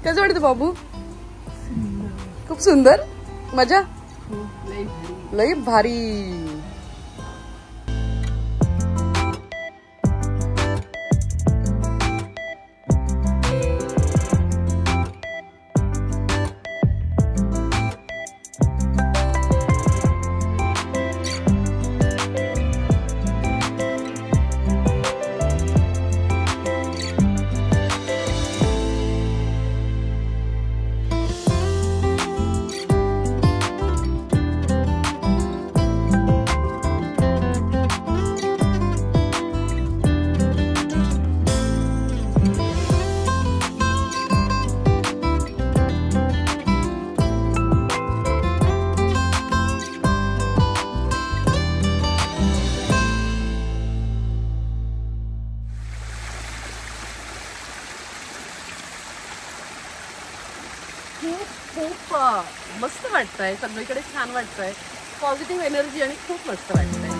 कसं वाटतं बाबू? खूप सुंदर, मजा, लई भारी. खूप मस्त वाटतंय, सगळीकडे छान वाटतंय, पॉझिटिव्ह एनर्जी आणि खूप मस्त वाटतंय.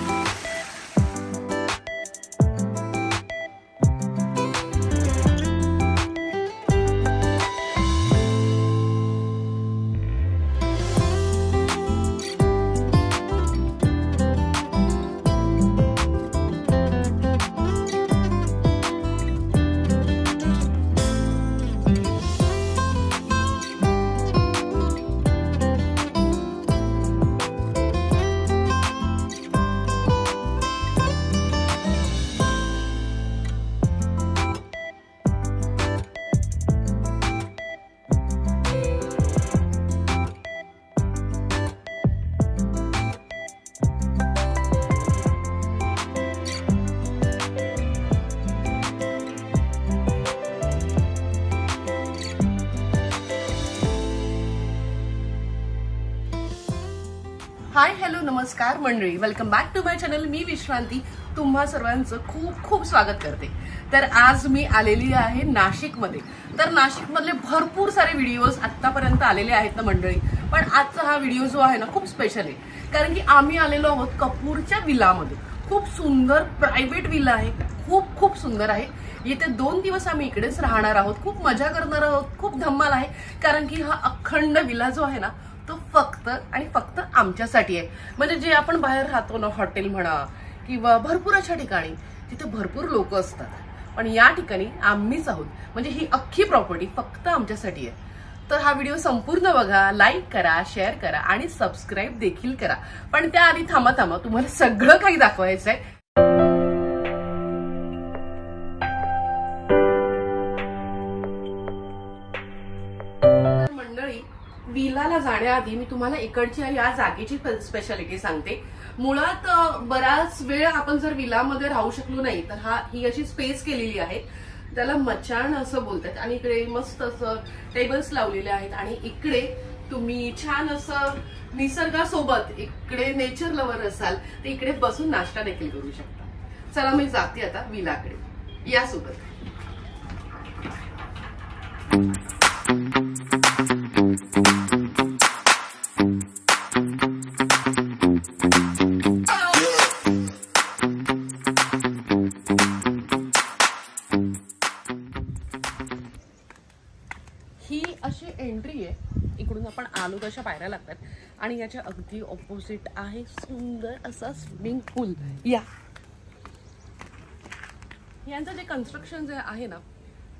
हाय हॅलो नमस्कार मंडळी, welcome back to my channel. मी विश्रांती तुम्हा सर्वांचं खूप खूप स्वागत करते. तर आज मी आलेली आहे नाशिकमध्ये. तर नाशिकमधले भरपूर सारे व्हिडिओज आतापर्यंत आलेले आहेत ना मंडळी, पण आजचा हा व्हिडिओ जो आहे ना खूप स्पेशल आहे, कारण की आम्ही आलेलो आहोत कपूरच्या विलामध्ये. खूप सुंदर प्रायव्हेट विला आहे, खूप खूप सुंदर आहे. येते 2 दिवस आम्ही इकडेच राहणार आहोत, खूप मजा करणार आहोत, खूप धम्माल आहे, कारण की हा अखंड विला जो आहे ना तो फक्त आणि फक्त आमच्यासाठी आहे. म्हणजे जे आपण बाहेर राहतो ना, हॉटेल म्हणा किंवा भरपूर अशा ठिकाणी तिथे भरपूर लोक असतात, पण या ठिकाणी आम्हीच आहोत. म्हणजे ही अख्खी प्रॉपर्टी फक्त आमच्यासाठी आहे. तर हा व्हिडिओ संपूर्ण बघा, लाईक करा, शेअर करा आणि सबस्क्राईब देखील करा. पण त्याआधी थांबा, तुम्हाला सगळं काही दाखवायचं आहे. विलाला जाण्याआधी मी तुम्हाला इकडच्या या जागेची स्पेशालिटी सांगते. मुळात बराच वेळ आपण जर विलामध्ये राहू शकलो नाही तर ही अशी स्पेस केलेली आहे, त्याला मचाण असं बोलतात. आणि इकडे मस्त असं टेबल्स लावलेले आहेत आणि इकडे तुम्ही छान असं निसर्गासोबत, इकडे नेचर लवर असाल तर इकडे बसून नाश्ता देखील करू शकता. चला मी जाते आता विलाकडे, यासोबत. ही अशी एंट्री आहे, इकडून आपण आलो तशा पायऱ्या लागतात आणि याच्या अगदी ऑपोजिट आहे सुंदर असा स्विमिंग पूल. यांचं जे कन्स्ट्रक्शन जे आहे ना,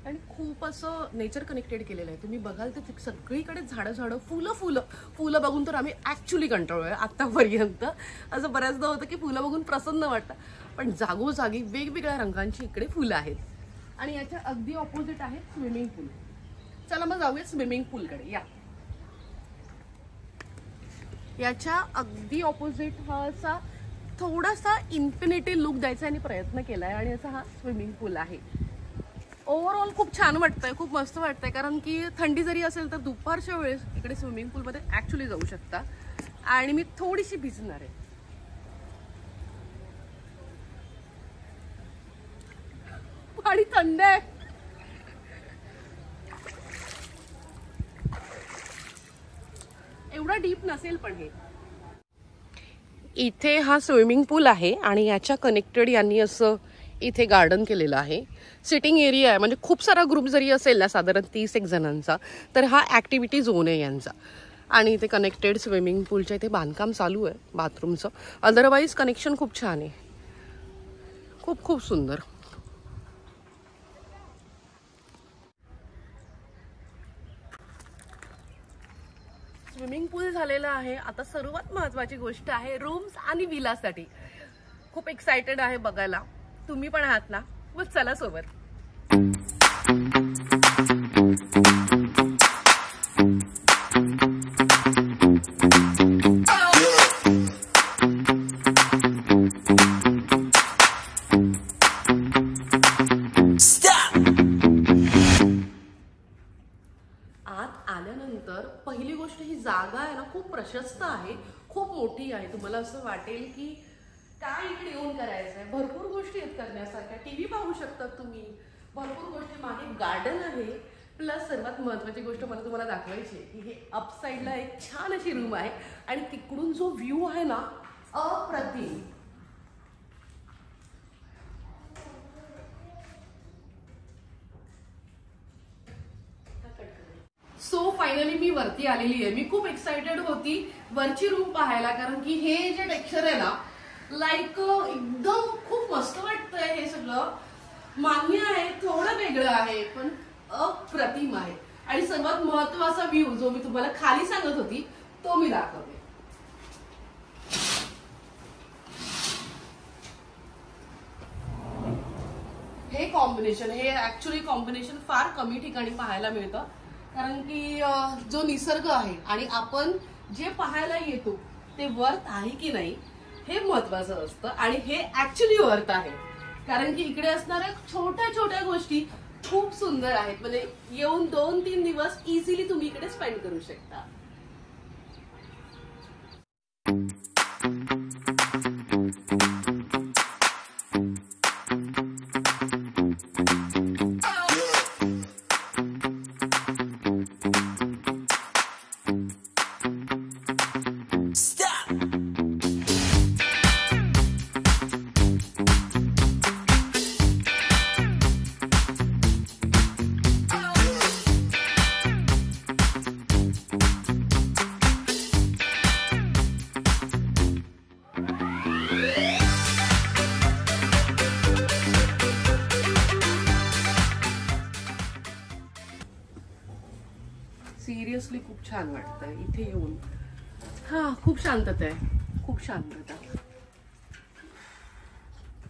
आणि खूप असं नेचर कनेक्टेड केलेलं आहे. तुम्ही बघाल तर सगळीकडे झाडं फुलं बघून तर आम्ही ऍक्च्युली कंटाळलोय आतापर्यंत. असं बऱ्याचदा होतं की फुलं बघून प्रसन्न वाटतं, पण जागोजागी वेगवेगळ्या रंगांची इकडे फुलं आहेत. आणि याच्या अगदी ऑपोजिट आहे स्विमिंग पूल. चला मग जाऊया स्विमिंग पूलकडे. याच्या अगदी ऑपोजिट हा असा थोडासा इन्फिनिटी लुक द्यायचा आणि प्रयत्न केलाय, आणि असा हा स्विमिंग पूल आहे. ओव्हरऑल खूप छान वाटतंय, खूप मस्त वाटतंय, कारण की थंडी जरी असेल तर दुपारच्या वेळेस इकडे स्विमिंग पूलमध्ये ऍक्च्युली जाऊ शकता. आणि मी थोडीशी भिजणार आहे. पाणी थंड आहे. एवढा डीप नसेल, पण हे इथे हा स्विमिंग पूल आहे आणि याच्या कनेक्टेड यांनी असं इथे गार्डन केलेलं आहे, सिटिंग एरिया आहे. म्हणजे खूप सारा ग्रुप जरी असेल ना, साधारण 30 जणांचा, तर हा ॲक्टिव्हिटी झोन आहे यांचा. आणि इथे कनेक्टेड स्विमिंग पूलच्या इथे बांधकाम चालू आहे बाथरूमचं. अदरवाईज कनेक्शन खूप छान आहे, खूप खूप सुंदर. स्विमिंग पूल झालेला आहे. आता सर्वात महत्त्वाची गोष्ट आहे रूम्स आणि विलासाठी. खूप एक्साइटेड आहे बघायला. तुम्ही पण आहात ना? मग चला सोबत. पहिली गोष्ट, ही जागा आहे ना खूप प्रशस्त आहे, खूप मोठी आहे. तुम्हाला असं वाटेल की काय इकडे येऊन करायचं आहे. भरपूर गोष्टी आहेत करण्यासारख्या. टीव्ही पाहू शकतात तुम्ही, भरपूर गोष्टी. मागे गार्डन आहे. प्लस सर्वात महत्त्वाची गोष्ट मला तुम्हाला दाखवायची आहे की हे अप साईडला एक छान अशी रूम आहे आणि तिकडून जो व्ह्यू आहे ना, अप्रतिम. सो फायनली मी वरती आलेली आहे. मी खूप एक्साइटेड होती वरची रूम पाहायला, कारण की हे जे टेक्स्चर आहे ना, लाईक एकदम खूप मस्त वाटतंय. हे सगळं मान्य आहे, थोडं वेगळं आहे, पण अप्रतिम आहे. आणि सर्वात महत्वाचा व्ह्यू जो मी तुम्हाला खाली सांगत होती तो मी दाखवते. हे कॉम्बिनेशन, हे ऍक्च्युली कॉम्बिनेशन फार कमी ठिकाणी पाहायला मिळतं, कारण की जो निसर्ग आहे आणि आपण जे पाहायला येतो ते वर्थ आहे की नाही हे महत्वाचं असतं. आणि हे ऍक्च्युली वर्थ आहे, कारण की इकडे असणाऱ्या छोट्या छोट्या गोष्टी खूप सुंदर आहेत. म्हणजे येऊन 2-3 दिवस इझिली तुम्ही इकडे स्पेंड करू शकता. सिरियसली खूप छान वाटतंय इथे येऊन. हा, खूप शांतता आहे, खूप शांतता.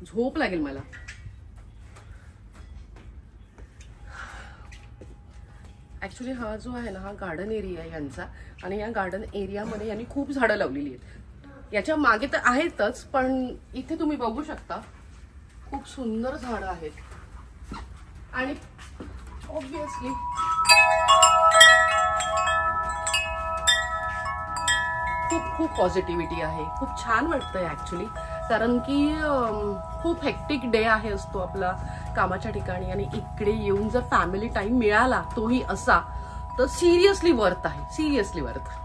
झोप लागेल मला. ऍक्च्युली हा जो आहे ना, हा गार्डन एरिया आहे यांचा. आणि या गार्डन एरियामध्ये यांनी खूप झाडं लावलेली आहेत. याच्या मागे तर आहेतच, पण इथे तुम्ही बघू शकता खूप सुंदर झाडं आहेत. आणि ऑब्विसली खूप खूप पॉझिटिव्हिटी आहे. खूप छान वाटतंय ऍक्च्युली, कारण की खूप हेक्टिक डे आहे असतो आपला कामाच्या ठिकाणी, आणि इकडे येऊन जर फॅमिली टाइम मिळाला तोही असा, तर सिरियसली वर्थ आहे, सिरियसली वर्थ.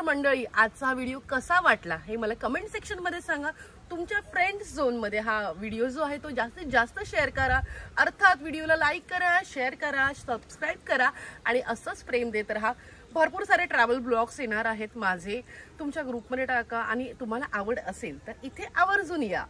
तर मंडळी, आजचा हा व्हिडिओ कसा वाटला हे मला कमेंट सेक्शन मध्ये सांगा. तुमच्या फ्रेंड्स झोन मध्ये हा व्हिडिओ जो आहे तो जास्तीत जास्त शेअर करा. अर्थात व्हिडिओला लाईक करा, शेअर करा, सबस्क्राईब करा आणि असंच प्रेम देत राहा. भरपूर सारे ट्रॅव्हल ब्लॉग्स येणार आहेत माझे, तुमच्या ग्रुपमध्ये टाका आणि तुम्हाला आवड असेल तर इथे आवर्जून या.